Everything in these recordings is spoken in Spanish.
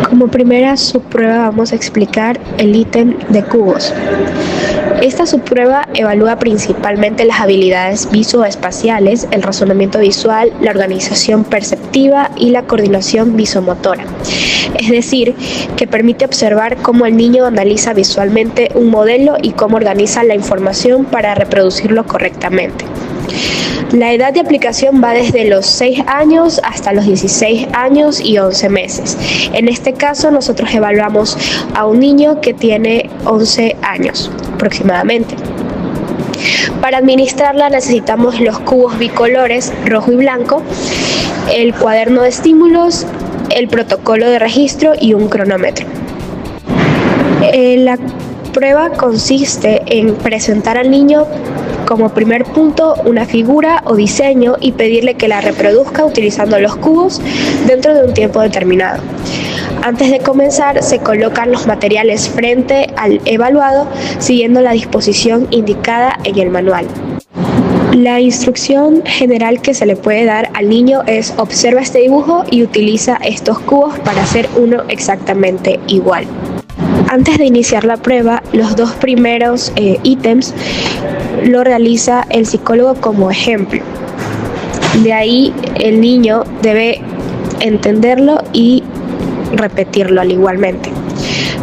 Como primera subprueba vamos a explicar el ítem de cubos. Esta subprueba evalúa principalmente las habilidades visoespaciales, el razonamiento visual, la organización perceptiva y la coordinación visomotora. Es decir, que permite observar cómo el niño analiza visualmente un modelo y cómo organiza la información para reproducirlo correctamente. La edad de aplicación va desde los 6 años hasta los 16 años y 11 meses. En este caso, nosotros evaluamos a un niño que tiene 11 años aproximadamente. Para administrarla necesitamos los cubos bicolores rojo y blanco, el cuaderno de estímulos, el protocolo de registro y un cronómetro. La prueba consiste en presentar al niño como primer punto una figura o diseño y pedirle que la reproduzca utilizando los cubos dentro de un tiempo determinado. Antes de comenzar, se colocan los materiales frente al evaluado siguiendo la disposición indicada en el manual. La instrucción general que se le puede dar al niño es: observa este dibujo y utiliza estos cubos para hacer uno exactamente igual. Antes de iniciar la prueba, los dos primeros ítems lo realiza el psicólogo como ejemplo. De ahí el niño debe entenderlo y repetirlo igualmente.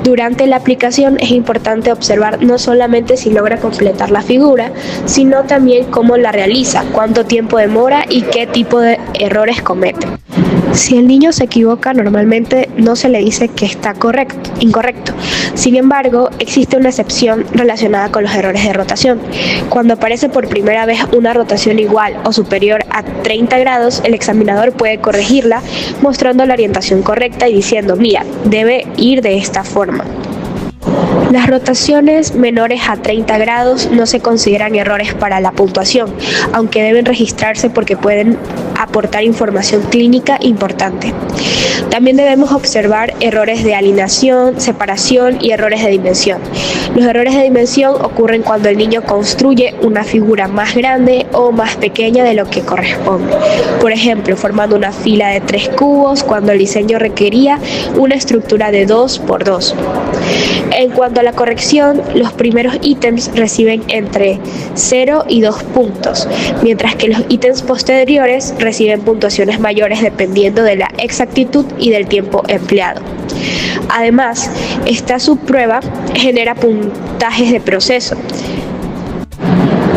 Durante la aplicación es importante observar no solamente si logra completar la figura, sino también cómo la realiza, cuánto tiempo demora y qué tipo de errores comete. Si el niño se equivoca, normalmente no se le dice que está incorrecto. Sin embargo, existe una excepción relacionada con los errores de rotación. Cuando aparece por primera vez una rotación igual o superior a 30 grados, el examinador puede corregirla mostrando la orientación correcta y diciendo: mira, debe ir de esta forma. Las rotaciones menores a 30 grados no se consideran errores para la puntuación, aunque deben registrarse porque pueden aportar información clínica importante. También debemos observar errores de alineación, separación y errores de dimensión. Los errores de dimensión ocurren cuando el niño construye una figura más grande o más pequeña de lo que corresponde. Por ejemplo, formando una fila de 3 cubos cuando el diseño requería una estructura de 2 por 2. En cuanto a la corrección, los primeros ítems reciben entre 0 y 2 puntos, mientras que los ítems posteriores reciben puntuaciones mayores dependiendo de la exactitud y del tiempo empleado. Además, esta subprueba genera puntajes de proceso.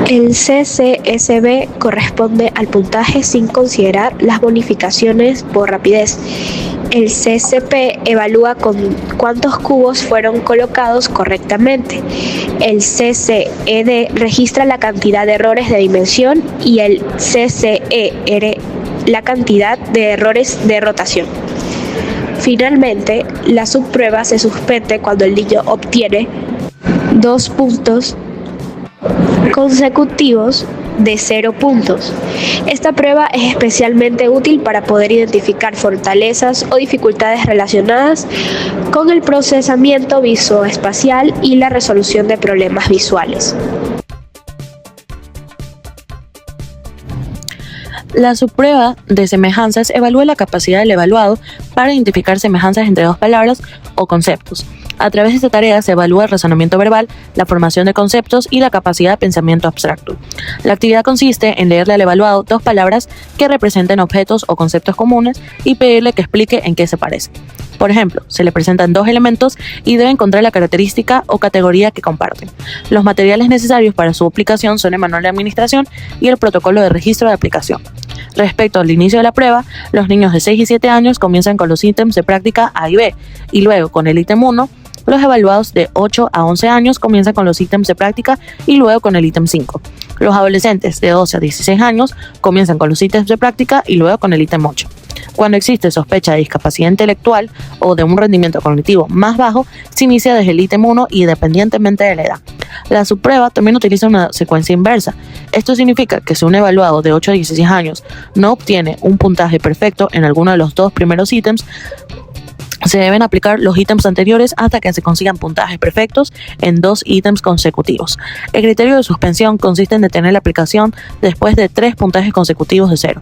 El CCSB corresponde al puntaje sin considerar las bonificaciones por rapidez. El CCP evalúa con cuántos cubos fueron colocados correctamente. El CCED registra la cantidad de errores de dimensión y el CCER la cantidad de errores de rotación. Finalmente, la subprueba se suspende cuando el niño obtiene 2 puntos consecutivos de 0 puntos. Esta prueba es especialmente útil para poder identificar fortalezas o dificultades relacionadas con el procesamiento visoespacial y la resolución de problemas visuales. La subprueba de semejanzas evalúa la capacidad del evaluado para identificar semejanzas entre 2 palabras o conceptos. A través de esta tarea se evalúa el razonamiento verbal, la formación de conceptos y la capacidad de pensamiento abstracto. La actividad consiste en leerle al evaluado 2 palabras que representen objetos o conceptos comunes y pedirle que explique en qué se parecen. Por ejemplo, se le presentan 2 elementos y debe encontrar la característica o categoría que comparten. Los materiales necesarios para su aplicación son el manual de administración y el protocolo de registro de aplicación. Respecto al inicio de la prueba, los niños de 6 y 7 años comienzan con los ítems de práctica A y B, y luego con el ítem 1, los evaluados de 8 a 11 años comienzan con los ítems de práctica y luego con el ítem 5. Los adolescentes de 12 a 16 años comienzan con los ítems de práctica y luego con el ítem 8. Cuando existe sospecha de discapacidad intelectual o de un rendimiento cognitivo más bajo, se inicia desde el ítem 1 independientemente de la edad. La subprueba también utiliza una secuencia inversa. Esto significa que si un evaluado de 8 a 16 años no obtiene un puntaje perfecto en alguno de los 2 primeros ítems, Se deben aplicar los ítems anteriores hasta que se consigan puntajes perfectos en 2 ítems consecutivos. El criterio de suspensión consiste en detener la aplicación después de 3 puntajes consecutivos de 0.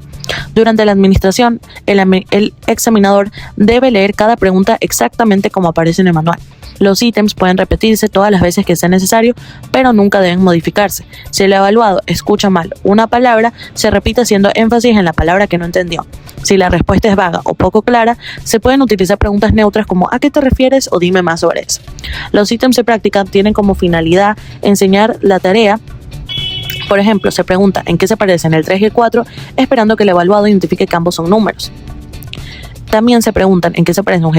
Durante la administración, el examinador debe leer cada pregunta exactamente como aparece en el manual. Los ítems pueden repetirse todas las veces que sea necesario, pero nunca deben modificarse. Si el evaluado escucha mal una palabra, se repite haciendo énfasis en la palabra que no entendió. Si la respuesta es vaga o poco clara, se pueden utilizar preguntas neutras como ¿a qué te refieres? O dime más sobre eso. Los ítems de práctica tienen como finalidad enseñar la tarea. Por ejemplo, se pregunta en qué se parecen el 3 y el 4, esperando que el evaluado identifique que ambos son números. También se preguntan en qué se parecen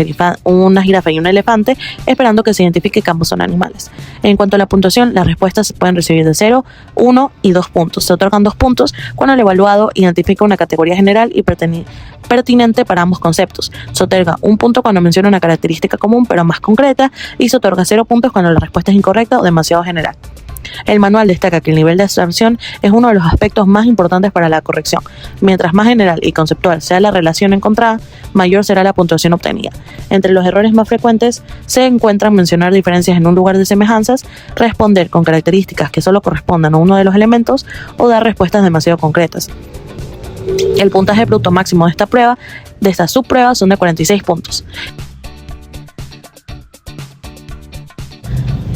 una jirafa y un elefante, esperando que se identifique que ambos son animales. En cuanto a la puntuación, las respuestas se pueden recibir de 0, 1 y 2 puntos. Se otorgan 2 puntos cuando el evaluado identifica una categoría general y pertinente para ambos conceptos. Se otorga 1 punto cuando menciona una característica común pero más concreta, y se otorga 0 puntos cuando la respuesta es incorrecta o demasiado general. El manual destaca que el nivel de abstracción es uno de los aspectos más importantes para la corrección. Mientras más general y conceptual sea la relación encontrada, mayor será la puntuación obtenida. Entre los errores más frecuentes se encuentran mencionar diferencias en un lugar de semejanzas, responder con características que solo correspondan a uno de los elementos o dar respuestas demasiado concretas. El puntaje bruto máximo de esta subprueba son de 46 puntos.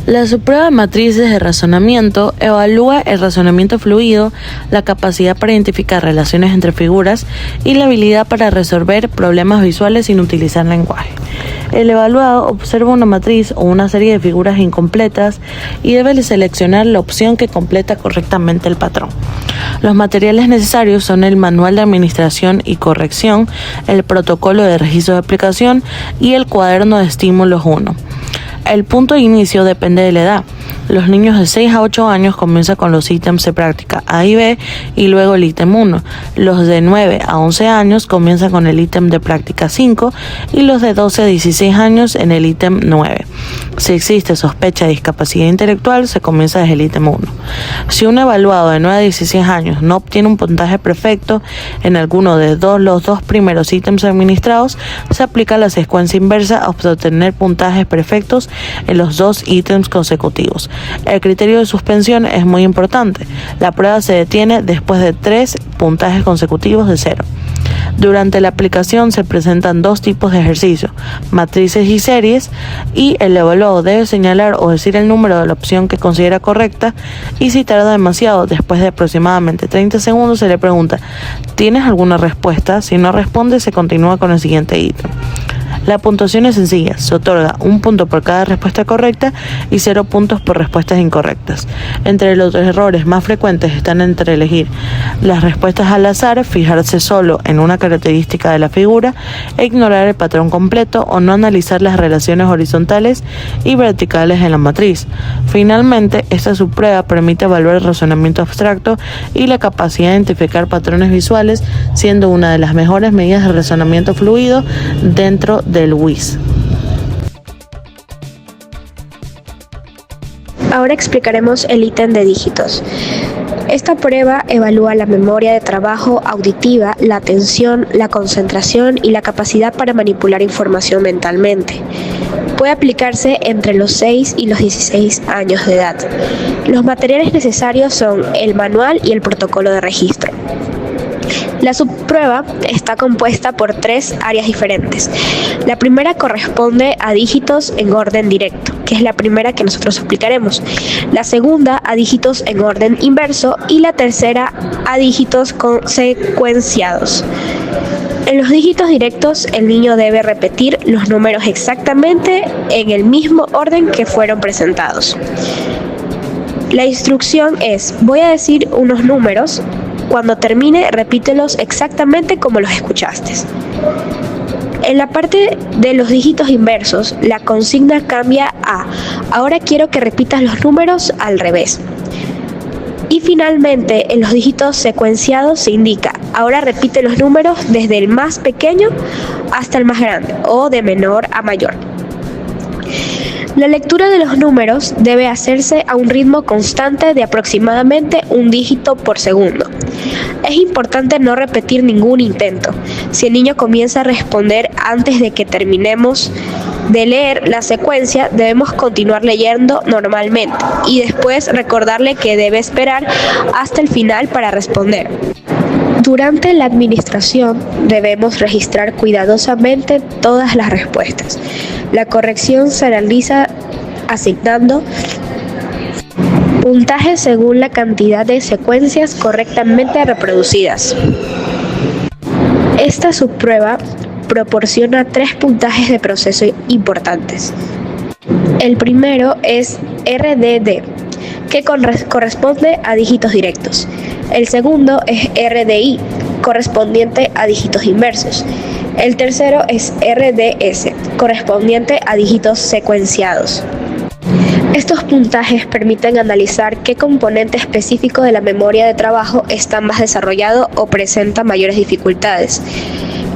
La subprueba de matrices de razonamiento evalúa el razonamiento fluido, la capacidad para identificar relaciones entre figuras y la habilidad para resolver problemas visuales sin utilizar lenguaje. El evaluado observa una matriz o una serie de figuras incompletas y debe seleccionar la opción que completa correctamente el patrón. Los materiales necesarios son el manual de administración y corrección, el protocolo de registro de aplicación y el cuaderno de estímulos 1. El punto de inicio depende de la edad. Los niños de 6 a 8 años comienzan con los ítems de práctica A y B y luego el ítem 1. Los de 9 a 11 años comienzan con el ítem de práctica 5 y los de 12 a 16 años en el ítem 9. Si existe sospecha de discapacidad intelectual, se comienza desde el ítem 1. Si un evaluado de 9 a 16 años no obtiene un puntaje perfecto en alguno de los dos primeros ítems administrados, se aplica la secuencia inversa hasta obtener puntajes perfectos en los 2 ítems consecutivos. El criterio de suspensión es muy importante. La prueba se detiene después de 3 puntajes consecutivos de 0. Durante la aplicación se presentan 2 tipos de ejercicios, matrices y series, y el evaluado debe señalar o decir el número de la opción que considera correcta, y si tarda demasiado, después de aproximadamente 30 segundos se le pregunta ¿tienes alguna respuesta? Si no responde, se continúa con el siguiente ítem. La puntuación es sencilla, se otorga 1 punto por cada respuesta correcta y 0 puntos por respuestas incorrectas. Entre los errores más frecuentes están entre elegir las respuestas al azar, fijarse solo en una característica de la figura, ignorar el patrón completo o no analizar las relaciones horizontales y verticales en la matriz. Finalmente, esta subprueba permite evaluar el razonamiento abstracto y la capacidad de identificar patrones visuales, siendo una de las mejores medidas de razonamiento fluido dentro del WIS. Ahora explicaremos el ítem de dígitos. Esta prueba evalúa la memoria de trabajo auditiva, la atención, la concentración y la capacidad para manipular información mentalmente. Puede aplicarse entre los 6 y los 16 años de edad. Los materiales necesarios son el manual y el protocolo de registro. La subprueba está compuesta por 3 áreas diferentes. La primera corresponde a dígitos en orden directo, que es la primera que nosotros aplicaremos. La segunda a dígitos en orden inverso y la tercera a dígitos secuenciados. En los dígitos directos, el niño debe repetir los números exactamente en el mismo orden que fueron presentados. La instrucción es: voy a decir unos números. Cuando termine, repítelos exactamente como los escuchaste. En la parte de los dígitos inversos, la consigna cambia a ahora quiero que repitas los números al revés. Y finalmente, en los dígitos secuenciados se indica ahora repite los números desde el más pequeño hasta el más grande o de menor a mayor. La lectura de los números debe hacerse a un ritmo constante de aproximadamente un dígito por segundo. Es importante no repetir ningún intento. Si el niño comienza a responder antes de que terminemos de leer la secuencia, debemos continuar leyendo normalmente y después recordarle que debe esperar hasta el final para responder. Durante la administración debemos registrar cuidadosamente todas las respuestas. La corrección se realiza asignando puntajes según la cantidad de secuencias correctamente reproducidas. Esta subprueba proporciona 3 puntajes de proceso importantes. El primero es RDD, que corresponde a dígitos directos. El segundo es RDI, correspondiente a dígitos inversos. El tercero es RDS, correspondiente a dígitos secuenciados. Estos puntajes permiten analizar qué componente específico de la memoria de trabajo está más desarrollado o presenta mayores dificultades.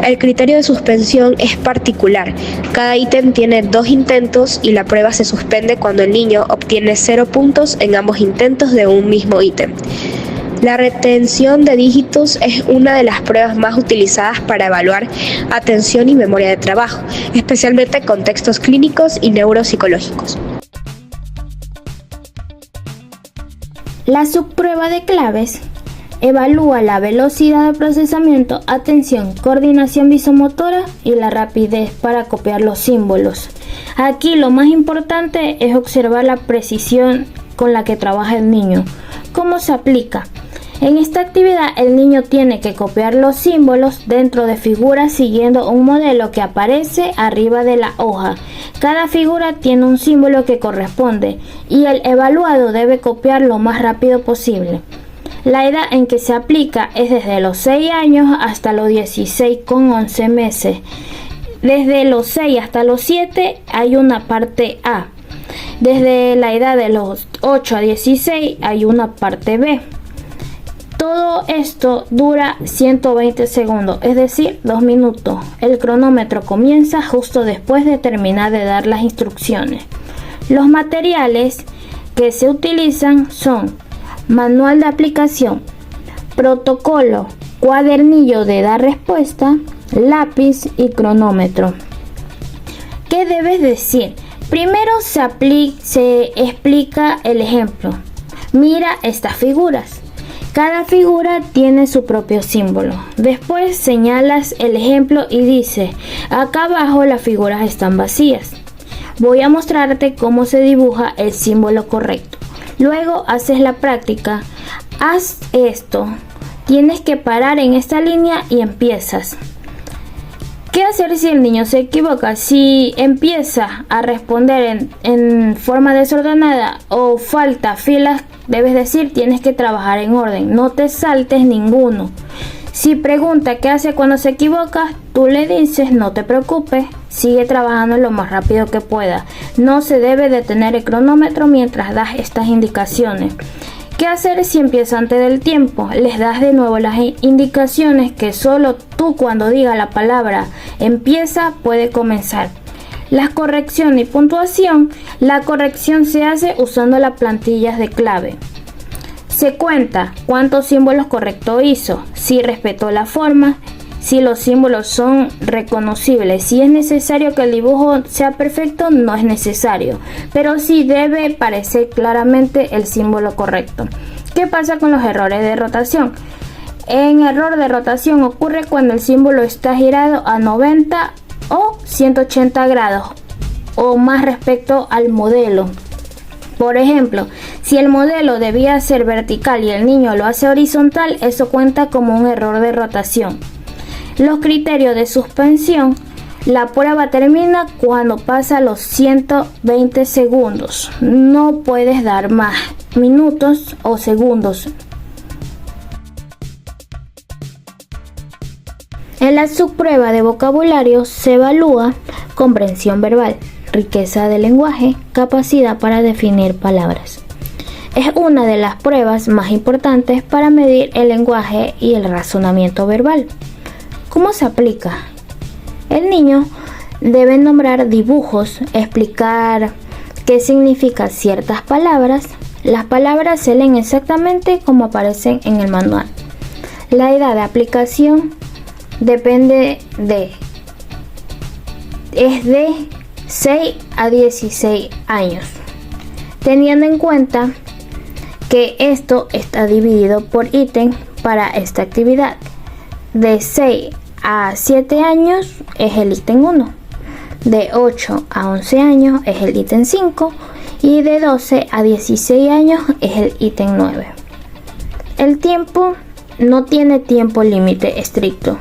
El criterio de suspensión es particular. Cada ítem tiene 2 intentos y la prueba se suspende cuando el niño obtiene 0 puntos en ambos intentos de un mismo ítem. La retención de dígitos es una de las pruebas más utilizadas para evaluar atención y memoria de trabajo, especialmente en contextos clínicos y neuropsicológicos. La subprueba de claves evalúa la velocidad de procesamiento, atención, coordinación visomotora y la rapidez para copiar los símbolos. Aquí lo más importante es observar la precisión con la que trabaja el niño. ¿Cómo se aplica? En esta actividad el niño tiene que copiar los símbolos dentro de figuras siguiendo un modelo que aparece arriba de la hoja. Cada figura tiene un símbolo que corresponde y el evaluado debe copiar lo más rápido posible. La edad en que se aplica es desde los 6 años hasta los 16 con 11 meses. Desde los 6 hasta los 7 hay una parte A. Desde la edad de los 8 a 16 hay una parte B. Todo esto dura 120 segundos, es decir, 2 minutos. El cronómetro comienza justo después de terminar de dar las instrucciones. Los materiales que se utilizan son manual de aplicación, protocolo, cuadernillo de dar respuesta, lápiz y cronómetro. ¿Qué debes decir? Primero se explica el ejemplo. Mira estas figuras. Cada figura tiene su propio símbolo. Después señalas el ejemplo y dices, acá abajo las figuras están vacías. Voy a mostrarte cómo se dibuja el símbolo correcto. Luego haces la práctica. Haz esto. Tienes que parar en esta línea y empiezas. ¿Qué hacer si el niño se equivoca? Si empieza a responder en forma desordenada o falta filas, debes decir, tienes que trabajar en orden. No te saltes ninguno. Si pregunta qué hace cuando se equivoca, tú le dices, no te preocupes, sigue trabajando lo más rápido que pueda. No se debe detener el cronómetro mientras das estas indicaciones. ¿Qué hacer si empieza antes del tiempo? Les das de nuevo las indicaciones que solo tú cuando diga la palabra empieza puede comenzar. La corrección y puntuación. La corrección se hace usando las plantillas de clave. Se cuenta cuántos símbolos correctos hizo, si respetó la forma, si los símbolos son reconocibles. Si es necesario que el dibujo sea perfecto, no es necesario, pero sí debe parecer claramente el símbolo correcto. ¿Qué pasa con los errores de rotación? Un error de rotación ocurre cuando el símbolo está girado a 90 o 180 grados o más respecto al modelo. Por ejemplo, si el modelo debía ser vertical y el niño lo hace horizontal, eso cuenta como un error de rotación. Los criterios de suspensión. La prueba termina cuando pasa los 120 segundos. No puedes dar más minutos o segundos. En la subprueba de vocabulario se evalúa comprensión verbal, riqueza de lenguaje, capacidad para definir palabras. Es una de las pruebas más importantes para medir el lenguaje y el razonamiento verbal. ¿Cómo se aplica? El niño debe nombrar dibujos, explicar qué significan ciertas palabras. Las palabras se leen exactamente como aparecen en el manual. La edad de aplicación depende de 6 a 16 años, teniendo en cuenta que esto está dividido por ítem para esta actividad. De 6 a 7 años es el ítem 1, de 8 a 11 años es el ítem 5 y de 12 a 16 años es el ítem 9. El tiempo no tiene tiempo límite estricto,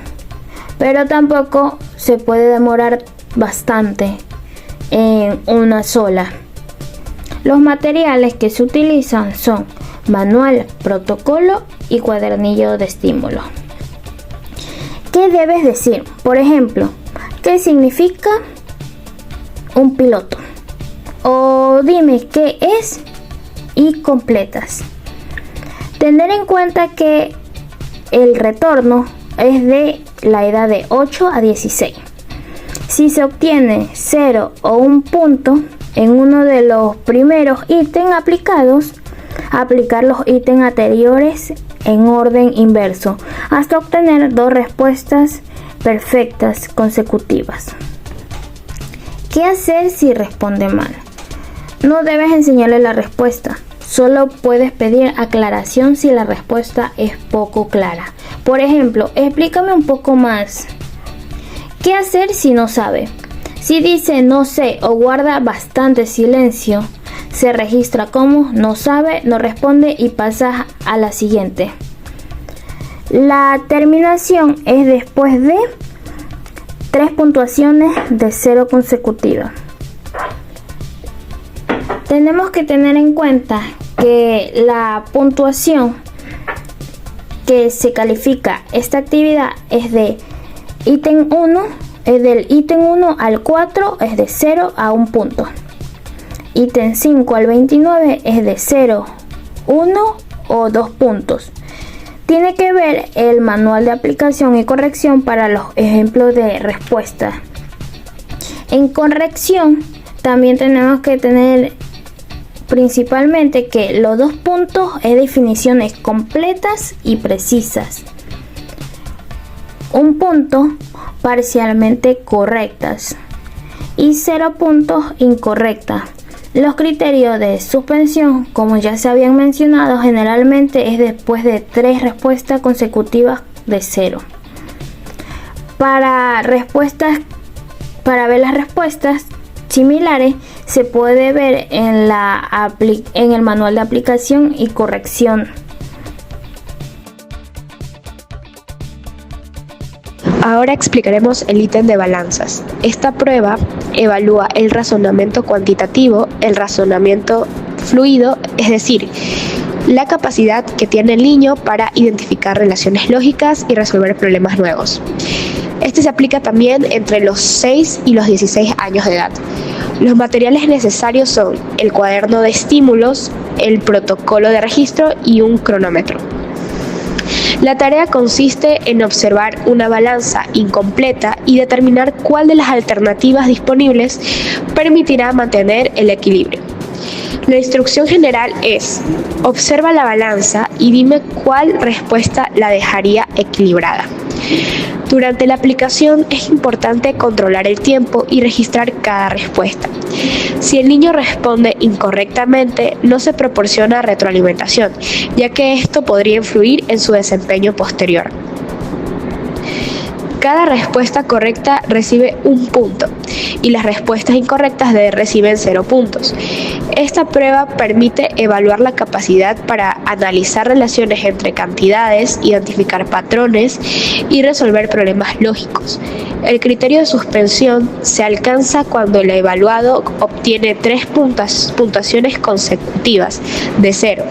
pero tampoco se puede demorar bastante en una sola. Los materiales que se utilizan son manual, protocolo y cuadernillo de estímulo. ¿Qué debes decir? Por ejemplo, ¿qué significa un piloto? O dime qué es y completas. Tener en cuenta que el retorno es de la edad de 8 a 16. Si se obtiene 0 o 1 punto en uno de los primeros ítems aplicados, aplicar los ítems anteriores en orden inverso hasta obtener 2 respuestas perfectas consecutivas. ¿Qué hacer si responde mal? No debes enseñarle la respuesta, solo puedes pedir aclaración si la respuesta es poco clara. Por ejemplo, explícame un poco más. ¿Qué hacer si no sabe? Si dice no sé o guarda bastante silencio, se registra como no sabe, no responde y pasa a la siguiente. La terminación es después de 3 puntuaciones de 0 consecutivas. Tenemos que tener en cuenta que la puntuación que se califica esta actividad es de ítem 1, es del ítem 1 al 4 es de 0 a 1 punto. Ítem 5 al 29 es de 0, 1 o 2 puntos. Tiene que ver el manual de aplicación y corrección para los ejemplos de respuesta. En corrección también tenemos que tener principalmente que los 2 puntos es definiciones completas y precisas. 1 punto parcialmente correctas y 0 puntos incorrectas. Los criterios de suspensión, como ya se habían mencionado, generalmente es después de 3 respuestas consecutivas de 0. Para ver las respuestas similares se puede ver en el manual de aplicación y corrección. Ahora explicaremos el ítem de balanzas. Esta prueba evalúa el razonamiento cuantitativo, el razonamiento fluido, es decir, la capacidad que tiene el niño para identificar relaciones lógicas y resolver problemas nuevos. Este se aplica también entre los 6 y los 16 años de edad. Los materiales necesarios son el cuaderno de estímulos, el protocolo de registro y un cronómetro. La tarea consiste en observar una balanza incompleta y determinar cuál de las alternativas disponibles permitirá mantener el equilibrio. La instrucción general es: observa la balanza y dime cuál respuesta la dejaría equilibrada. Durante la aplicación es importante controlar el tiempo y registrar cada respuesta. Si el niño responde incorrectamente, no se proporciona retroalimentación, ya que esto podría influir en su desempeño posterior. Cada respuesta correcta recibe 1 punto y las respuestas incorrectas reciben 0 puntos. Esta prueba permite evaluar la capacidad para analizar relaciones entre cantidades, identificar patrones y resolver problemas lógicos. El criterio de suspensión se alcanza cuando el evaluado obtiene 3 puntuaciones consecutivas de 0.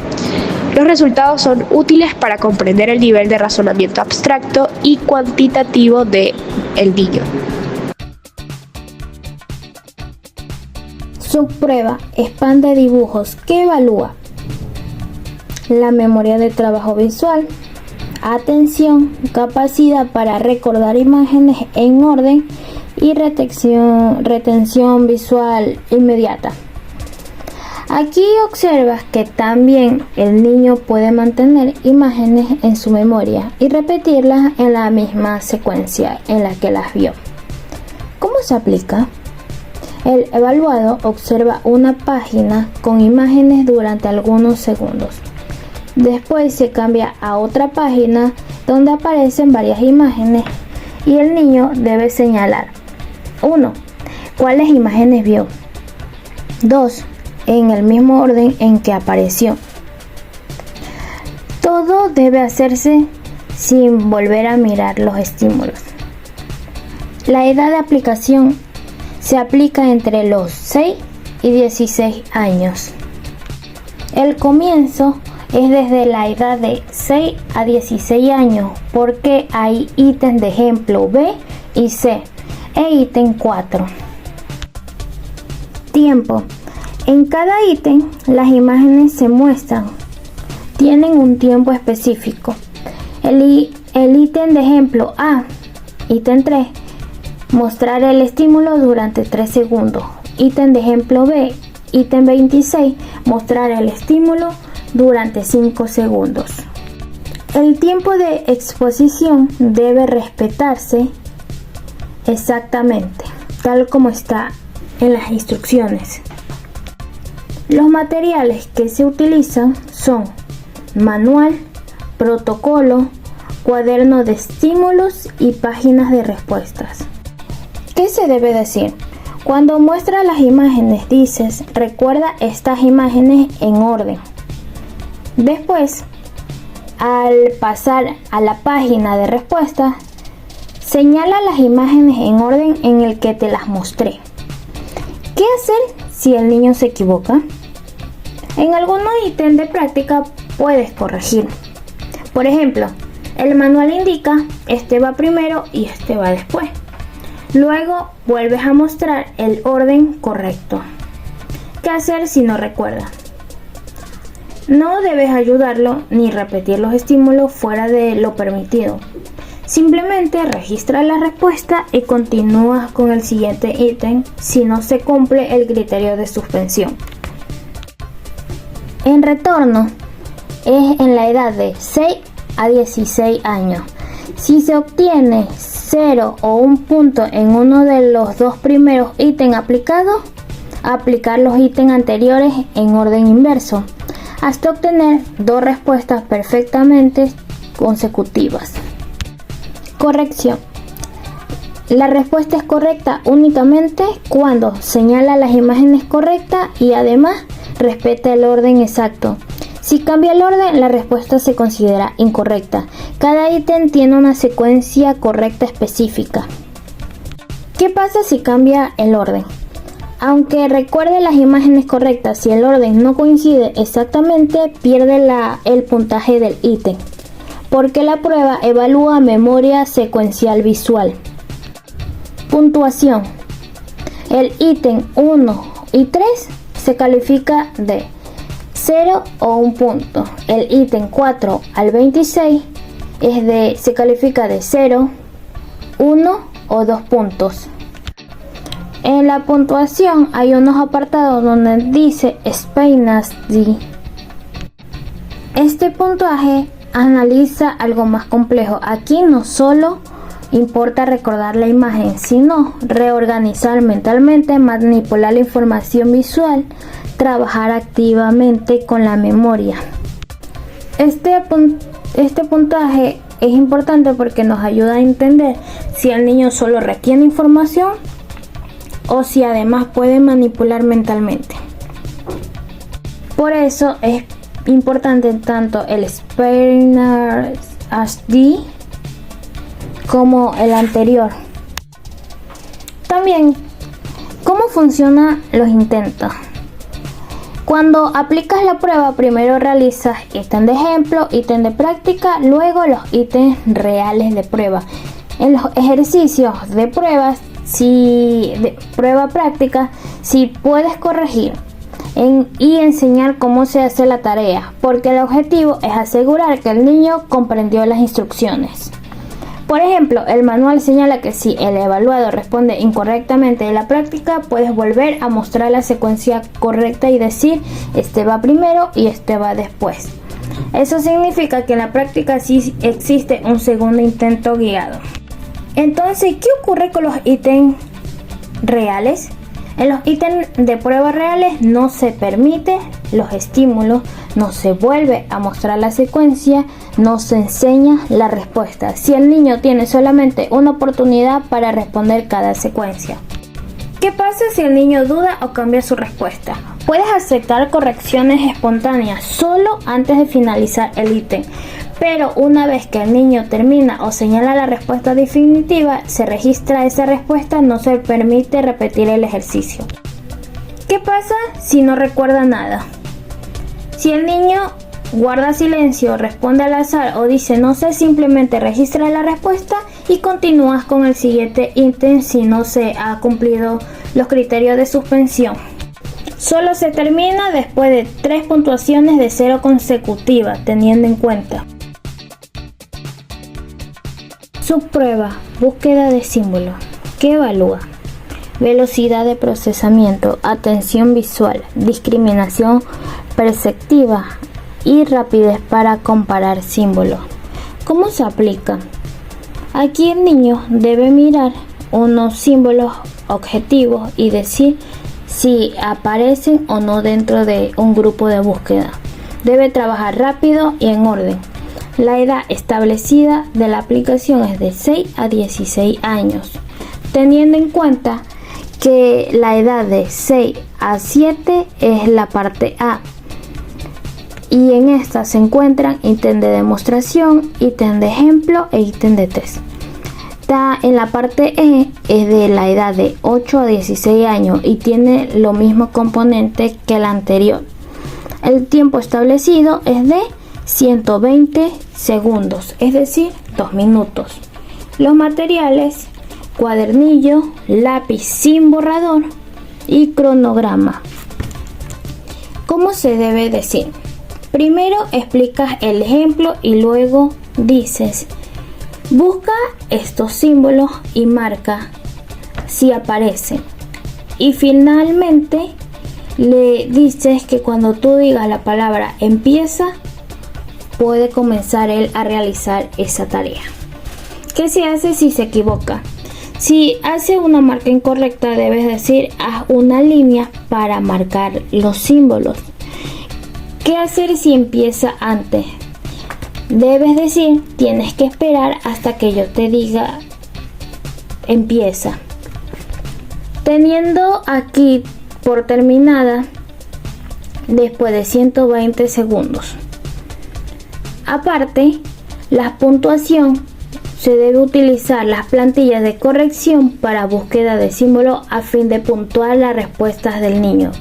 Los resultados son útiles para comprender el nivel de razonamiento abstracto y cuantitativo del niño. Subprueba Span de dibujos que evalúa la memoria de trabajo visual, atención, capacidad para recordar imágenes en orden y retención visual inmediata. Aquí observas que también el niño puede mantener imágenes en su memoria y repetirlas en la misma secuencia en la que las vio. ¿Cómo se aplica? El evaluado observa una página con imágenes durante algunos segundos. Después se cambia a otra página donde aparecen varias imágenes y el niño debe señalar: 1. ¿Cuáles imágenes vio? 2. En el mismo orden en que apareció. Todo debe hacerse sin volver a mirar los estímulos. La edad de aplicación se aplica entre los 6 y 16 años. El comienzo es desde la edad de 6 a 16 años porque hay ítems de ejemplo B y C e ítem 4. Tiempo. En cada ítem las imágenes se muestran. Tienen un tiempo específico. El ítem de ejemplo A, ítem 3, mostrar el estímulo durante 3 segundos. Ítem de ejemplo B, ítem 26, mostrar el estímulo durante 5 segundos. El tiempo de exposición debe respetarse exactamente, tal como está en las instrucciones. Los materiales que se utilizan son manual, protocolo, cuaderno de estímulos y páginas de respuestas. ¿Qué se debe decir? Cuando muestra las imágenes dices: recuerda estas imágenes en orden. Después, al pasar a la página de respuestas, señala las imágenes en orden en el que te las mostré. ¿Qué hacer si el niño se equivoca? En algunos ítems de práctica puedes corregir. Por ejemplo, el manual indica este va primero y este va después. Luego vuelves a mostrar el orden correcto. ¿Qué hacer si no recuerda? No debes ayudarlo ni repetir los estímulos fuera de lo permitido. Simplemente registra la respuesta y continúas con el siguiente ítem si no se cumple el criterio de suspensión. En retorno es en la edad de 6 a 16 años. Si se obtiene 0 o 1 punto en uno de los dos primeros ítems aplicados, aplicar los ítems anteriores en orden inverso hasta obtener 2 respuestas perfectamente consecutivas. Corrección. La respuesta es correcta únicamente cuando señala las imágenes correctas y además respeta el orden exacto. Si cambia el orden, la respuesta se considera incorrecta. Cada ítem tiene una secuencia correcta específica. ¿Qué pasa si cambia el orden? Aunque recuerde las imágenes correctas, si el orden no coincide exactamente, pierde el puntaje del ítem, porque la prueba evalúa memoria secuencial visual. Puntuación. El ítem 1 y 3 se califica de 0 o 1 punto. El ítem 4 al 26 se califica de 0, 1 o 2 puntos. En la puntuación hay unos apartados donde dice SPEINAS-D. Este puntaje analiza algo más complejo. Aquí no solo importa recordar la imagen, sino reorganizar mentalmente, manipular la información visual, trabajar activamente con la memoria. Este puntaje es importante porque nos ayuda a entender si el niño solo retiene información o si además puede manipular mentalmente. Por eso es importante tanto el SPEINAS-D como el anterior. También, ¿cómo funcionan los intentos? Cuando aplicas la prueba, primero realizas ítem de ejemplo, ítem de práctica, luego los ítems reales de prueba. En los ejercicios de pruebas, de prueba práctica, si puedes corregir y enseñar cómo se hace la tarea, porque el objetivo es asegurar que el niño comprendió las instrucciones. Por ejemplo, el manual señala que si el evaluado responde incorrectamente en la práctica, puedes volver a mostrar la secuencia correcta y decir: este va primero y este va después. Eso significa que en la práctica sí existe un segundo intento guiado. Entonces, ¿qué ocurre con los ítems reales? En los ítems de pruebas reales no se permite los estímulos, no se vuelve a mostrar la secuencia, no se enseña la respuesta. Si el niño tiene solamente una oportunidad para responder cada secuencia. ¿Qué pasa si el niño duda o cambia su respuesta? Puedes aceptar correcciones espontáneas solo antes de finalizar el ítem, pero una vez que el niño termina o señala la respuesta definitiva, se registra esa respuesta, no se permite repetir el ejercicio. ¿Qué pasa si no recuerda nada? Si el niño guarda silencio, responde al azar o dice no sé, simplemente registra la respuesta y continúas con el siguiente ítem si no se ha cumplido los criterios de suspensión. Solo se termina después de 3 puntuaciones de 0 consecutivas, teniendo en cuenta. Subprueba, búsqueda de símbolos. ¿Qué evalúa? Velocidad de procesamiento, atención visual, discriminación perceptiva y rapidez para comparar símbolos. ¿Cómo se aplica? Aquí el niño debe mirar unos símbolos objetivos y decir si aparecen o no dentro de un grupo de búsqueda. Debe trabajar rápido y en orden. La edad establecida de la aplicación es de 6 a 16 años, teniendo en cuenta que la edad de 6 a 7 es la parte A, y en esta se encuentran ítem de demostración, ítem de ejemplo e ítem de test. En la parte E es de la edad de 8 a 16 años y tiene los mismos componentes que la anterior. El tiempo establecido es de 120 segundos, es decir, 2 minutos. Los materiales: cuadernillo, lápiz sin borrador y cronograma. ¿Cómo se debe decir? Primero explicas el ejemplo y luego dices: busca estos símbolos y marca si aparecen. Y finalmente le dices que cuando tú digas la palabra empieza, puede comenzar él a realizar esa tarea. ¿Qué se hace si se equivoca? Si hace una marca incorrecta, debes decir: haz una línea para marcar los símbolos. ¿Qué hacer si empieza antes? Debes decir: tienes que esperar hasta que yo te diga empieza. Teniendo aquí por terminada después de 120 segundos. Aparte, la puntuación se debe utilizar las plantillas de corrección para búsqueda de símbolos a fin de puntuar las respuestas del niño.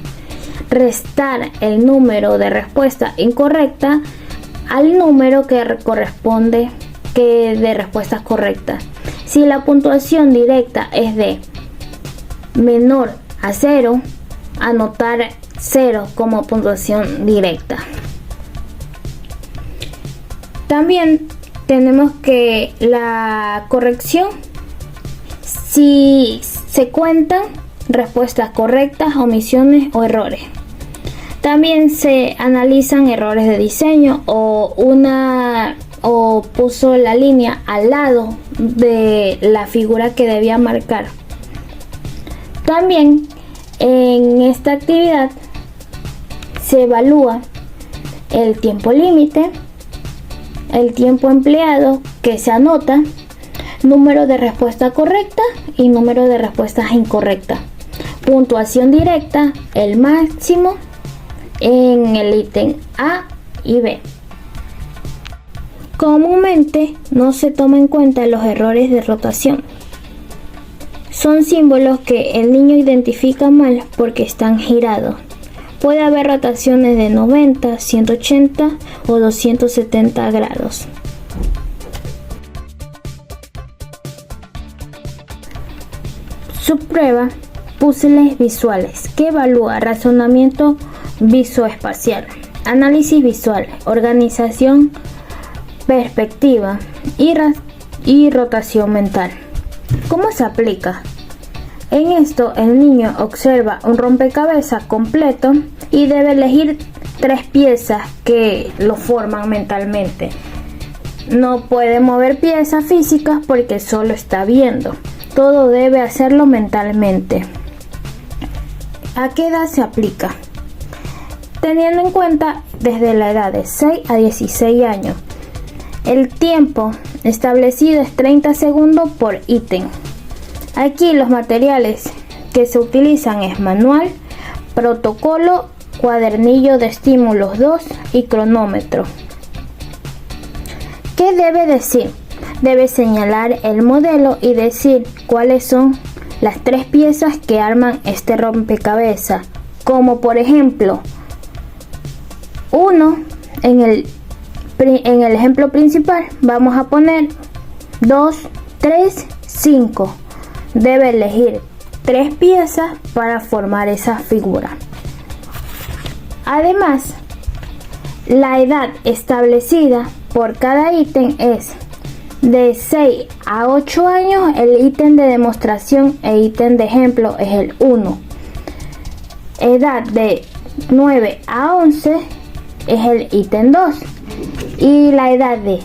Restar el número de respuesta incorrecta al número que corresponde de respuestas correctas. Si la puntuación directa es de menor a 0, anotar 0 como puntuación directa. También tenemos que la corrección, si se cuentan respuestas correctas, omisiones o errores. También se analizan errores de diseño o puso la línea al lado de la figura que debía marcar. También en esta actividad se evalúa el tiempo límite, el tiempo empleado que se anota, número de respuestas correctas y número de respuestas incorrectas. Puntuación directa, el máximo en el ítem A y B. Comúnmente no se toman en cuenta los errores de rotación. Son símbolos que el niño identifica mal porque están girados. Puede haber rotaciones de 90, 180 o 270 grados. Subprueba, puzzles visuales, que evalúa razonamiento visoespacial, análisis visual, organización, perspectiva y rotación mental. ¿Cómo se aplica? En esto, el niño observa un rompecabezas completo y debe elegir 3 piezas que lo forman mentalmente. No puede mover piezas físicas porque solo está viendo. Todo debe hacerlo mentalmente. ¿A qué edad se aplica? Teniendo en cuenta desde la edad de 6 a 16 años. El tiempo establecido es 30 segundos por ítem. Aquí los materiales que se utilizan es manual, protocolo, cuadernillo de estímulos 2 y cronómetro. ¿Qué debe decir? Debe señalar el modelo y decir cuáles son las 3 piezas que arman este rompecabezas, como por ejemplo 1 en el ejemplo principal vamos a poner 2, 3, 5. Debe elegir 3 piezas para formar esa figura. Además, la edad establecida por cada ítem es de 6 a 8 años. El ítem de demostración e ítem de ejemplo es el 1. Edad de 9 a 11 es el ítem 2. Y la edad de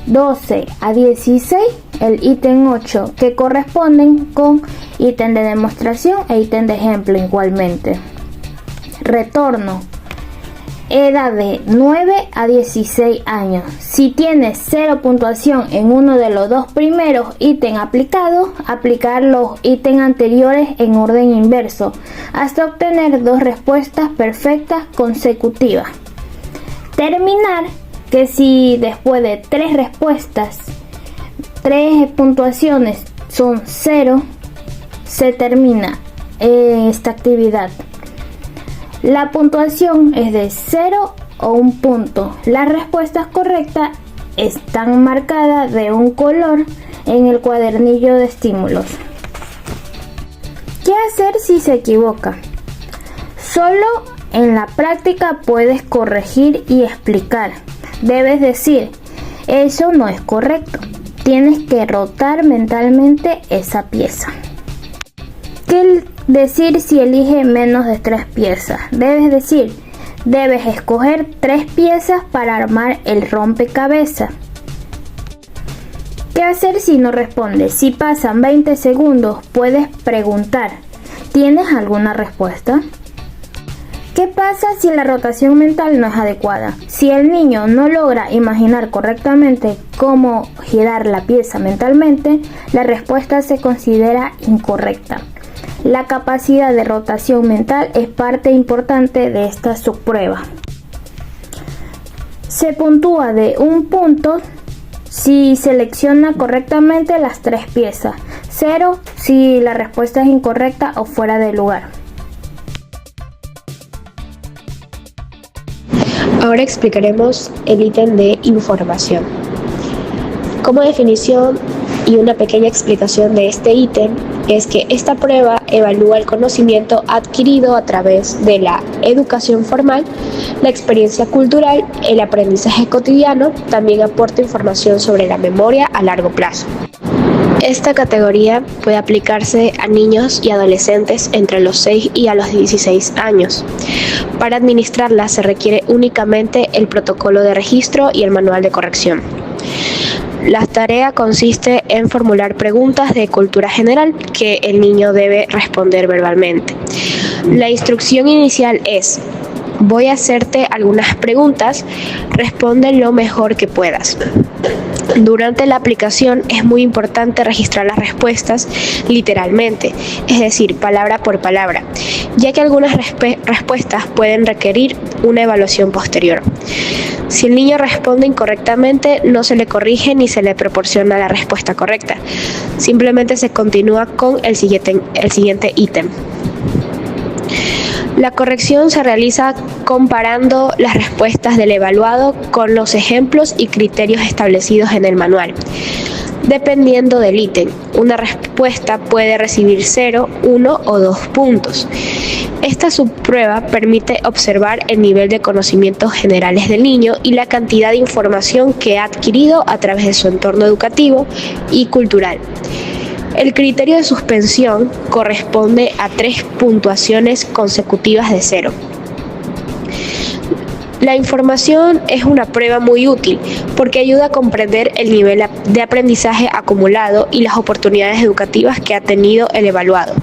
12 a 16 el ítem 8, que corresponden con ítem de demostración e ítem de ejemplo igualmente. Retorno. Edad de 9 a 16 años. Si tienes 0 puntuación en uno de los 2 primeros ítems aplicados, aplicar los ítems anteriores en orden inverso hasta obtener 2 respuestas perfectas consecutivas. Terminar, que si después de 3 respuestas, 3 puntuaciones son 0, se termina esta actividad. La puntuación es de 0 o 1 punto. Las respuestas correctas están marcadas de un color en el cuadernillo de estímulos. ¿Qué hacer si se equivoca? Solo en la práctica puedes corregir y explicar. Debes decir, eso no es correcto. Tienes que rotar mentalmente esa pieza. ¿Qué decir si elige menos de 3 piezas? Debes decir, debes escoger 3 piezas para armar el rompecabezas. ¿Qué hacer si no responde? Si pasan 20 segundos, puedes preguntar, ¿tienes alguna respuesta? ¿Qué pasa si la rotación mental no es adecuada? Si el niño no logra imaginar correctamente cómo girar la pieza mentalmente, la respuesta se considera incorrecta. La capacidad de rotación mental es parte importante de esta subprueba. Se puntúa de 1 punto si selecciona correctamente las 3 piezas, 0 si la respuesta es incorrecta o fuera de lugar. Ahora explicaremos el ítem de información. Como definición y una pequeña explicación de este ítem es que esta prueba evalúa el conocimiento adquirido a través de la educación formal, la experiencia cultural, el aprendizaje cotidiano, también aporta información sobre la memoria a largo plazo. Esta categoría puede aplicarse a niños y adolescentes entre los 6 y a los 16 años. Para administrarla se requiere únicamente el protocolo de registro y el manual de corrección. La tarea consiste en formular preguntas de cultura general que el niño debe responder verbalmente. La instrucción inicial es: voy a hacerte algunas preguntas, responde lo mejor que puedas. Durante la aplicación es muy importante registrar las respuestas literalmente, es decir, palabra por palabra, ya que algunas respuestas pueden requerir una evaluación posterior. Si el niño responde incorrectamente, no se le corrige ni se le proporciona la respuesta correcta. Simplemente se continúa con el siguiente ítem. La corrección se realiza comparando las respuestas del evaluado con los ejemplos y criterios establecidos en el manual. Dependiendo del ítem, una respuesta puede recibir 0, 1 o 2 puntos. Esta subprueba permite observar el nivel de conocimientos generales del niño y la cantidad de información que ha adquirido a través de su entorno educativo y cultural. El criterio de suspensión corresponde a 3 puntuaciones consecutivas de 0. La información es una prueba muy útil porque ayuda a comprender el nivel de aprendizaje acumulado y las oportunidades educativas que ha tenido el evaluado.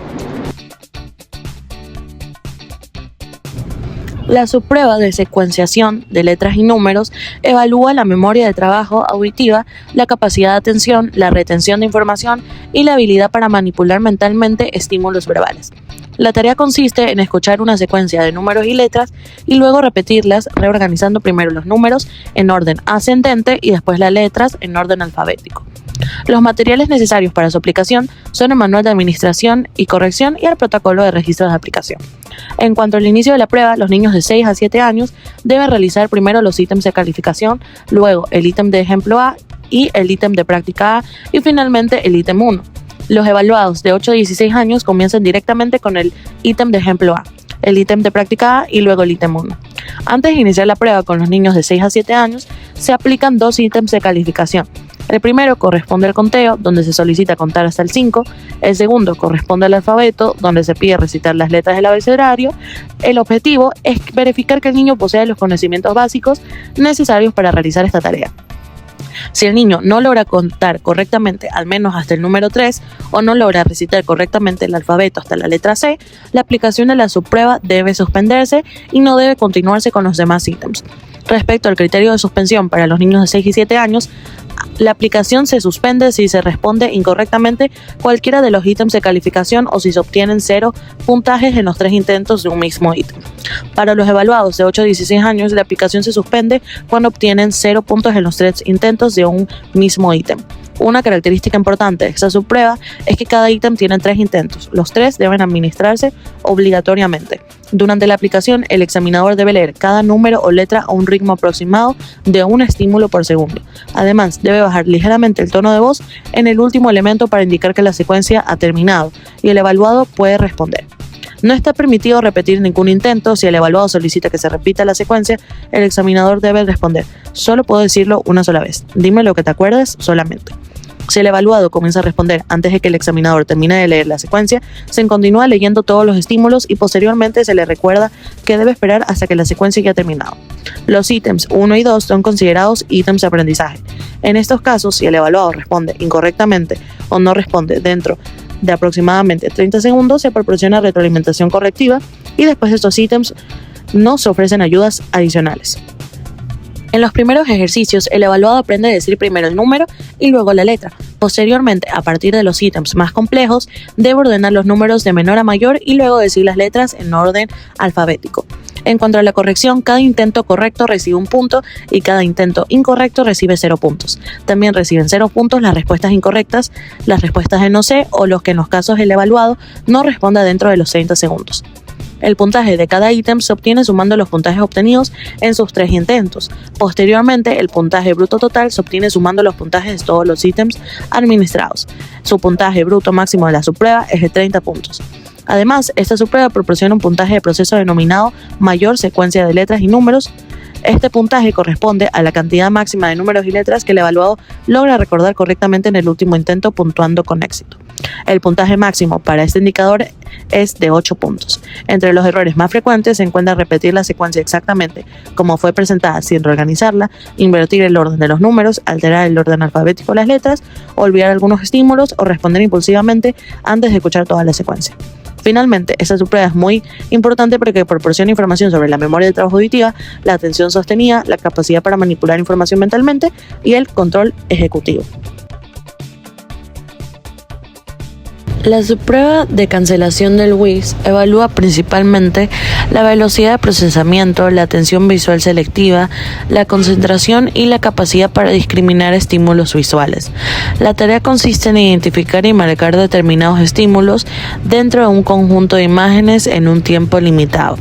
La subprueba de secuenciación de letras y números evalúa la memoria de trabajo auditiva, la capacidad de atención, la retención de información y la habilidad para manipular mentalmente estímulos verbales. La tarea consiste en escuchar una secuencia de números y letras y luego repetirlas, reorganizando primero los números en orden ascendente y después las letras en orden alfabético. Los materiales necesarios para su aplicación son el manual de administración y corrección y el protocolo de registros de aplicación. En cuanto al inicio de la prueba, los niños de 6 a 7 años deben realizar primero los ítems de calificación, luego el ítem de ejemplo A y el ítem de práctica A y finalmente el ítem 1. Los evaluados de 8 a 16 años comienzan directamente con el ítem de ejemplo A, el ítem de práctica A y luego el ítem 1. Antes de iniciar la prueba con los niños de 6 a 7 años, se aplican 2 ítems de calificación. El primero corresponde al conteo, donde se solicita contar hasta el 5. El segundo corresponde al alfabeto, donde se pide recitar las letras del abecedario. El objetivo es verificar que el niño posea los conocimientos básicos necesarios para realizar esta tarea. Si el niño no logra contar correctamente al menos hasta el número 3 o no logra recitar correctamente el alfabeto hasta la letra C, la aplicación de la subprueba debe suspenderse y no debe continuarse con los demás ítems. Respecto al criterio de suspensión para los niños de 6 y 7 años, la aplicación se suspende si se responde incorrectamente cualquiera de los ítems de calificación o si se obtienen 0 puntajes en los 3 intentos de un mismo ítem. Para los evaluados de 8 a 16 años, la aplicación se suspende cuando obtienen 0 puntos en los 3 intentos de un mismo ítem. Una característica importante de esta subprueba es que cada ítem tiene 3 intentos. Los 3 deben administrarse obligatoriamente. Durante la aplicación, el examinador debe leer cada número o letra a un ritmo aproximado de un estímulo por segundo. Además, debe bajar ligeramente el tono de voz en el último elemento para indicar que la secuencia ha terminado y el evaluado puede responder. No está permitido repetir ningún intento. Si el evaluado solicita que se repita la secuencia, el examinador debe responder: solo puedo decirlo una sola vez. Dime lo que te acuerdes solamente. Si el evaluado comienza a responder antes de que el examinador termine de leer la secuencia, se continúa leyendo todos los estímulos y posteriormente se le recuerda que debe esperar hasta que la secuencia haya terminado. Los ítems 1 y 2 son considerados ítems de aprendizaje. En estos casos, si el evaluado responde incorrectamente o no responde dentro de aproximadamente 30 segundos, se proporciona retroalimentación correctiva y después de estos ítems no se ofrecen ayudas adicionales. En los primeros ejercicios, el evaluado aprende a decir primero el número y luego la letra. Posteriormente, a partir de los ítems más complejos, debe ordenar los números de menor a mayor y luego decir las letras en orden alfabético. En cuanto a la corrección, cada intento correcto recibe un punto y cada intento incorrecto recibe 0 puntos. También reciben 0 puntos las respuestas incorrectas, las respuestas de no sé o los que en los casos el evaluado no responda dentro de los 30 segundos. El puntaje de cada ítem se obtiene sumando los puntajes obtenidos en sus 3 intentos. Posteriormente, el puntaje bruto total se obtiene sumando los puntajes de todos los ítems administrados. Su puntaje bruto máximo de la subprueba es de 30 puntos. Además, esta subprueba proporciona un puntaje de proceso denominado mayor secuencia de letras y números. Este puntaje corresponde a la cantidad máxima de números y letras que el evaluado logra recordar correctamente en el último intento, puntuando con éxito. El puntaje máximo para este indicador es de 8 puntos. Entre los errores más frecuentes se encuentra repetir la secuencia exactamente como fue presentada sin reorganizarla, invertir el orden de los números, alterar el orden alfabético de las letras, olvidar algunos estímulos o responder impulsivamente antes de escuchar toda la secuencia. Finalmente, esta subprueba es muy importante porque proporciona información sobre la memoria de trabajo auditiva, la atención sostenida, la capacidad para manipular información mentalmente y el control ejecutivo. La subprueba de cancelación del WIS evalúa principalmente la velocidad de procesamiento, la atención visual selectiva, la concentración y la capacidad para discriminar estímulos visuales. La tarea consiste en identificar y marcar determinados estímulos dentro de un conjunto de imágenes en un tiempo limitado.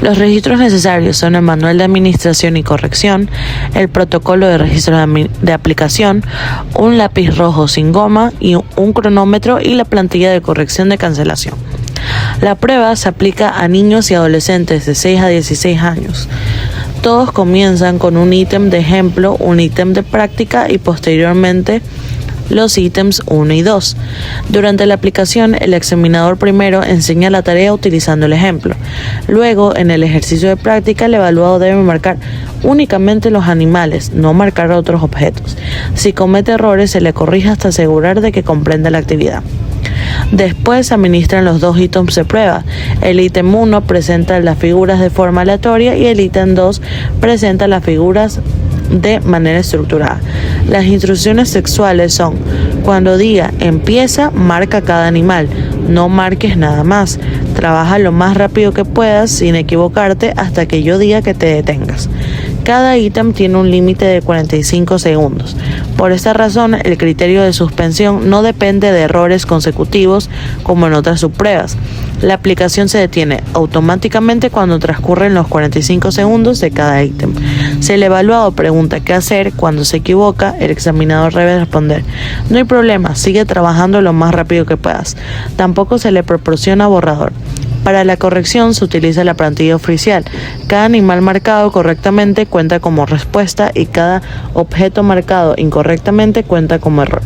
Los registros necesarios son el manual de administración y corrección, el protocolo de registro de aplicación, un lápiz rojo sin goma y un cronómetro y la plantilla de corrección de cancelación. La prueba se aplica a niños y adolescentes de 6 a 16 años. Todos comienzan con un ítem de ejemplo, un ítem de práctica y posteriormente los ítems 1 y 2. Durante la aplicación, el examinador primero enseña la tarea utilizando el ejemplo. Luego, en el ejercicio de práctica, el evaluado debe marcar únicamente los animales, no marcar otros objetos. Si comete errores, se le corrige hasta asegurar de que comprende la actividad. Después se administran los dos ítems de prueba. El ítem 1 presenta las figuras de forma aleatoria y el ítem 2 presenta las figuras de manera estructurada. Las instrucciones textuales son: cuando diga empieza, marca cada animal, no marques nada más, trabaja lo más rápido que puedas sin equivocarte hasta que yo diga que te detengas. Cada ítem tiene un límite de 45 segundos. Por esta razón, el criterio de suspensión no depende de errores consecutivos como en otras subpruebas. La aplicación se detiene automáticamente cuando transcurren los 45 segundos de cada ítem. Si el evaluado pregunta qué hacer cuando se equivoca, el examinador debe responder: no hay problema, sigue trabajando lo más rápido que puedas. Tampoco se le proporciona borrador. Para la corrección se utiliza la plantilla oficial. Cada animal marcado correctamente cuenta como respuesta y cada objeto marcado incorrectamente cuenta como error.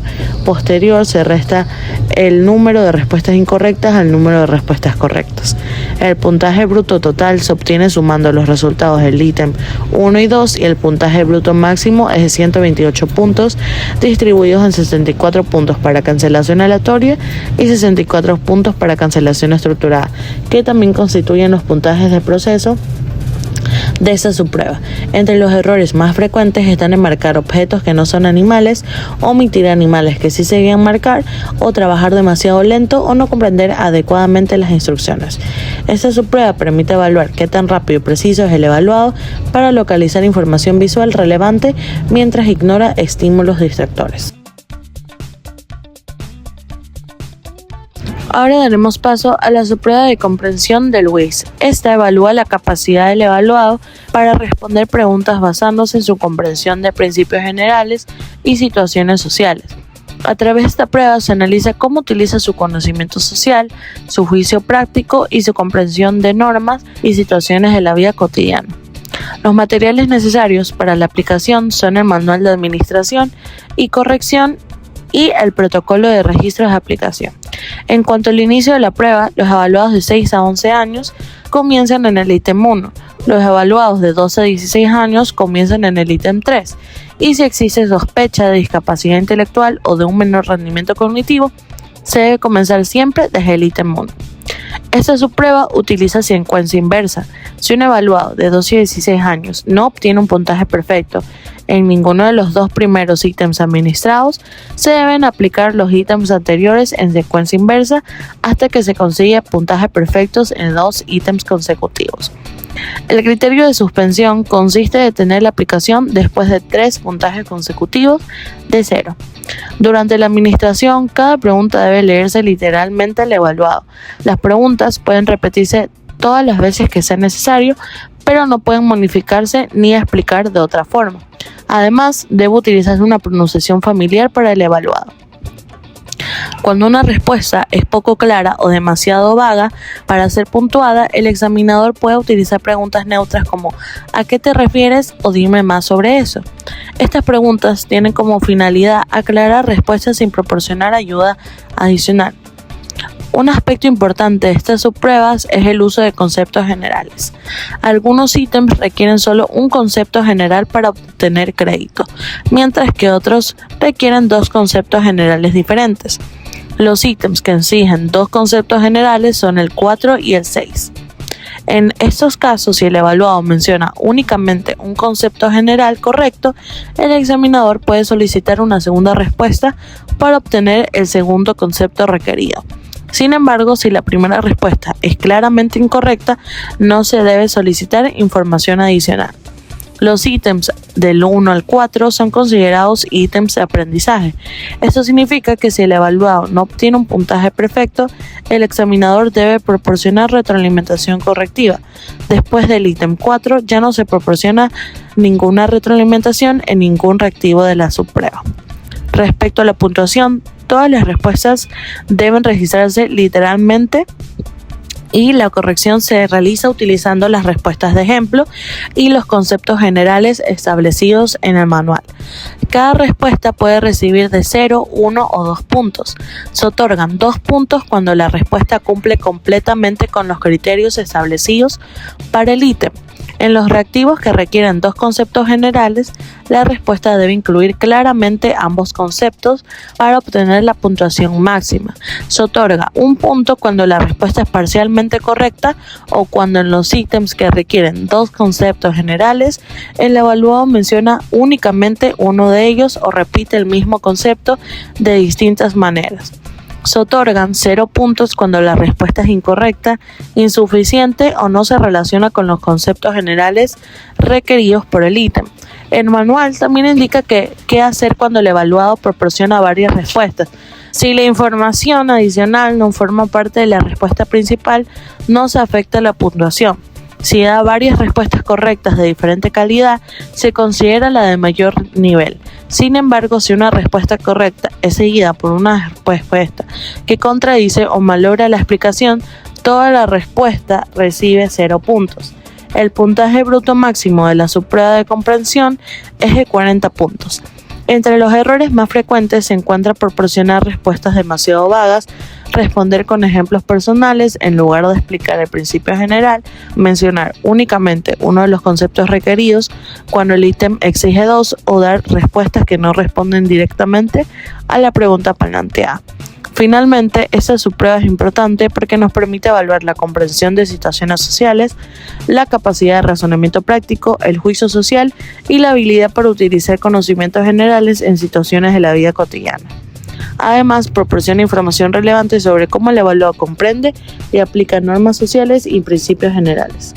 Posterior se resta el número de respuestas incorrectas al número de respuestas correctas. El puntaje bruto total se obtiene sumando los resultados del ítem 1 y 2 y el puntaje bruto máximo es de 128 puntos distribuidos en 64 puntos para cancelación aleatoria y 64 puntos para cancelación estructurada, que también constituyen los puntajes de proceso de esta subprueba. Entre los errores más frecuentes están en marcar objetos que no son animales, omitir animales que sí se debían marcar, o trabajar demasiado lento o no comprender adecuadamente las instrucciones. Esta subprueba permite evaluar qué tan rápido y preciso es el evaluado para localizar información visual relevante mientras ignora estímulos distractores. Ahora daremos paso a la subprueba de comprensión del WIS. Esta evalúa la capacidad del evaluado para responder preguntas basándose en su comprensión de principios generales y situaciones sociales. A través de esta prueba se analiza cómo utiliza su conocimiento social, su juicio práctico y su comprensión de normas y situaciones de la vida cotidiana. Los materiales necesarios para la aplicación son el manual de administración y corrección y el protocolo de registros de aplicación. En cuanto al inicio de la prueba, los evaluados de 6 a 11 años comienzan en el ítem 1, los evaluados de 12 a 16 años comienzan en el ítem 3, y si existe sospecha de discapacidad intelectual o de un menor rendimiento cognitivo, se debe comenzar siempre desde el ítem 1. Esta subprueba utiliza secuencia inversa. Si un evaluado de 12 a 16 años no obtiene un puntaje perfecto en ninguno de los dos primeros ítems administrados, se deben aplicar los ítems anteriores en secuencia inversa hasta que se consiga puntajes perfectos en 2 ítems consecutivos. El criterio de suspensión consiste en detener la aplicación después de 3 puntajes consecutivos de 0. Durante la administración, cada pregunta debe leerse literalmente al evaluado. Las preguntas pueden repetirse todas las veces que sea necesario, pero no pueden modificarse ni explicar de otra forma. Además, debe utilizarse una pronunciación familiar para el evaluado. Cuando una respuesta es poco clara o demasiado vaga para ser puntuada, el examinador puede utilizar preguntas neutras como ¿a qué te refieres? O dime más sobre eso. Estas preguntas tienen como finalidad aclarar respuestas sin proporcionar ayuda adicional. Un aspecto importante de estas subpruebas es el uso de conceptos generales. Algunos ítems requieren solo un concepto general para obtener crédito, mientras que otros requieren 2 conceptos generales diferentes. Los ítems que exigen 2 conceptos generales son el 4 y el 6. En estos casos, si el evaluado menciona únicamente un concepto general correcto, el examinador puede solicitar una segunda respuesta para obtener el segundo concepto requerido. Sin embargo, si la primera respuesta es claramente incorrecta, no se debe solicitar información adicional. Los ítems del 1 al 4 son considerados ítems de aprendizaje. Esto significa que si el evaluado no obtiene un puntaje perfecto, el examinador debe proporcionar retroalimentación correctiva. Después del ítem 4 ya no se proporciona ninguna retroalimentación en ningún reactivo de la subprueba. Respecto a la puntuación, todas las respuestas deben registrarse literalmente y la corrección se realiza utilizando las respuestas de ejemplo y los conceptos generales establecidos en el manual. Cada respuesta puede recibir de 0, 1 o 2 puntos. Se otorgan 2 puntos cuando la respuesta cumple completamente con los criterios establecidos para el ítem. En los reactivos que requieren dos conceptos generales, la respuesta debe incluir claramente ambos conceptos para obtener la puntuación máxima. Se otorga un punto cuando la respuesta es parcialmente correcta o cuando en los ítems que requieren dos conceptos generales, el evaluado menciona únicamente uno de ellos o repite el mismo concepto de distintas maneras. Se otorgan 0 puntos cuando la respuesta es incorrecta, insuficiente o no se relaciona con los conceptos generales requeridos por el ítem. El manual también indica qué hacer cuando el evaluado proporciona varias respuestas. Si la información adicional no forma parte de la respuesta principal, no se afecta la puntuación. Si da varias respuestas correctas de diferente calidad, se considera la de mayor nivel. Sin embargo, si una respuesta correcta es seguida por una respuesta que contradice o malogra la explicación, toda la respuesta recibe 0 puntos. El puntaje bruto máximo de la subprueba de comprensión es de 40 puntos. Entre los errores más frecuentes se encuentra proporcionar respuestas demasiado vagas, responder con ejemplos personales en lugar de explicar el principio general, mencionar únicamente uno de los conceptos requeridos cuando el ítem exige dos o dar respuestas que no responden directamente a la pregunta planteada. Finalmente, esta subprueba es importante porque nos permite evaluar la comprensión de situaciones sociales, la capacidad de razonamiento práctico, el juicio social y la habilidad para utilizar conocimientos generales en situaciones de la vida cotidiana. Además, proporciona información relevante sobre cómo el evaluado comprende y aplica normas sociales y principios generales.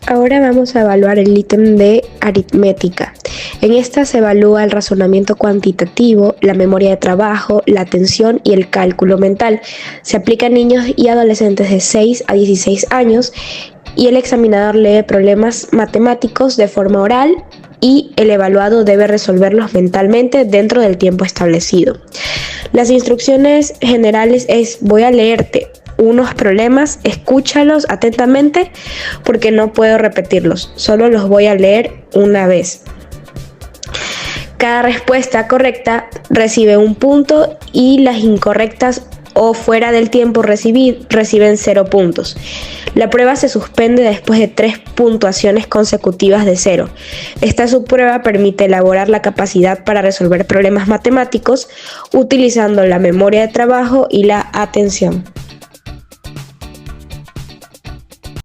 Ahora vamos a evaluar el ítem de aritmética. En esta se evalúa el razonamiento cuantitativo, la memoria de trabajo, la atención y el cálculo mental. Se aplica a niños y adolescentes de 6 a 16 años y el examinador lee problemas matemáticos de forma oral y el evaluado debe resolverlos mentalmente dentro del tiempo establecido. Las instrucciones generales es: voy a leerte unos problemas, escúchalos atentamente porque no puedo repetirlos, solo los voy a leer una vez. Cada respuesta correcta recibe un punto y las incorrectas o fuera del tiempo reciben 0 puntos. La prueba se suspende después de 3 puntuaciones consecutivas de 0. Esta subprueba permite elaborar la capacidad para resolver problemas matemáticos utilizando la memoria de trabajo y la atención.